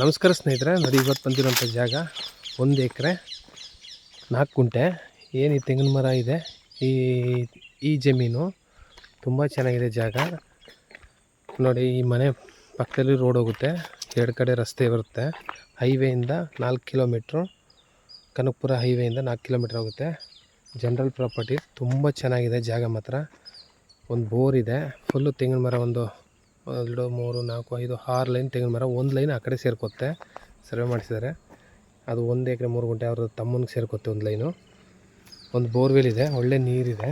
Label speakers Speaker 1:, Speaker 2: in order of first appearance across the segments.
Speaker 1: ನಮಸ್ಕಾರ ಸ್ನೇಹಿತರೆ, ನೋಡಿ ಇವತ್ತು ಬಂದಿರೋಂಥ ಜಾಗ 1 ಎಕರೆ 4 ಗುಂಟೆ. ಏನು ಈ ತೆಂಗಿನ ಮರ ಇದೆ, ಈ ಜಮೀನು ತುಂಬ ಚೆನ್ನಾಗಿದೆ ಜಾಗ. ನೋಡಿ, ಈ ಮನೆ ಪಕ್ಕದಲ್ಲಿ ರೋಡ್ ಹೋಗುತ್ತೆ, 2 ಕಡೆ ರಸ್ತೆ ಬರುತ್ತೆ. ಹೈವೇಯಿಂದ 4 ಕಿಲೋಮೀಟ್ರು, ಕನಕಪುರ ಹೈವೇಯಿಂದ 4 ಕಿಲೋಮೀಟ್ರ್ ಹೋಗುತ್ತೆ. ಜನರಲ್ ಪ್ರಾಪರ್ಟಿ, ತುಂಬ ಚೆನ್ನಾಗಿದೆ ಜಾಗ ಮಾತ್ರ. ಒಂದು ಬೋರ್ ಇದೆ, ಫುಲ್ಲು ತೆಂಗಿನ ಮರ, 1 2 3 4 5 6 ಲೈನ್ ತೆಂಗಿನ ಮರ. 1 ಲೈನ್ ಆ ಕಡೆ ಸೇರ್ಕೊತ್ತೆ, ಸರ್ವೆ ಮಾಡಿಸಿದ್ದಾರೆ. ಅದು 1 ಎಕರೆ 3 ಗುಂಟೆ ಅವ್ರ ತಮ್ಮನಿಗೆ ಸೇರ್ಕೊತ್ತೆ 1 ಲೈನು. ಒಂದು ಬೋರ್ವೆಲ್ ಇದೆ, ಒಳ್ಳೆ ನೀರಿದೆ.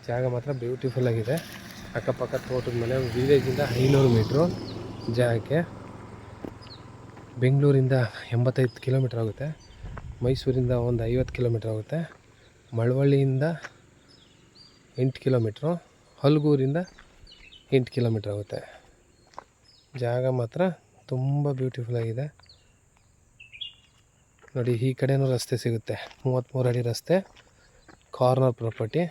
Speaker 1: ಜಾಗ ಮಾತ್ರ ಬ್ಯೂಟಿಫುಲ್ ಆಗಿದೆ. ಅಕ್ಕಪಕ್ಕ ತೋಟದ ಮನೆ. ವಿಲೇಜಿಂದ 500 ಮೀಟ್ರು ಜಾಗಕ್ಕೆ. ಬೆಂಗಳೂರಿಂದ 85 ಕಿಲೋಮೀಟ್ರ್ ಆಗುತ್ತೆ. ಮೈಸೂರಿಂದ ಒಂದು 50 ಕಿಲೋಮೀಟ್ರ್ ಆಗುತ್ತೆ. ಮಳವಳ್ಳಿಯಿಂದ 8 ಕಿಲೋಮೀಟ್ರು, ಹಲಗೂರಿಂದ 8 ಕಿಲೋಮೀಟ್ರ್ ಆಗುತ್ತೆ. ಜಾಗ ಮಾತ್ರ ತುಂಬ ಬ್ಯೂಟಿಫುಲ್ ಆಗಿದೆ. ನೋಡಿ, ಈ ಕಡೆನೂ ರಸ್ತೆ ಸಿಗುತ್ತೆ, 33 ಅಡಿ ರಸ್ತೆ. Corner property,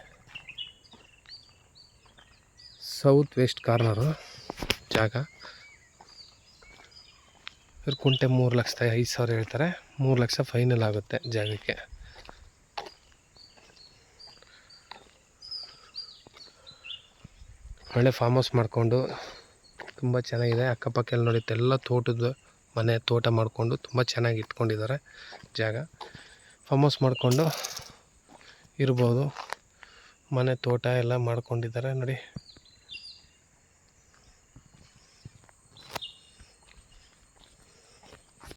Speaker 1: south west corner ಜಾಗ. ಕುಂಟೆ 3,05,000 ಹೇಳ್ತಾರೆ. 3 ಲಕ್ಷ ಫೈನಲ್ ಆಗುತ್ತೆ ಜಾಗಕ್ಕೆ. ಒಳ್ಳೆ ಫಾರ್ಮ್ ಹೌಸ್ ಮಾಡಿಕೊಂಡು ತುಂಬ ಚೆನ್ನಾಗಿದೆ. ಅಕ್ಕಪಕ್ಕ ಎಲ್ಲ ನೋಡಿ, ಎಲ್ಲ ತೋಟದ ಮನೆ, ತೋಟ ಮಾಡಿಕೊಂಡು ತುಂಬ ಚೆನ್ನಾಗಿ ಇಟ್ಕೊಂಡಿದ್ದಾರೆ ಜಾಗ. ಫಾರ್ಮ್ ಹೌಸ್ ಮಾಡಿಕೊಂಡು ಇರ್ಬೋದು. ಮನೆ ತೋಟ ಎಲ್ಲ ಮಾಡ್ಕೊಂಡಿದ್ದಾರೆ ನೋಡಿ.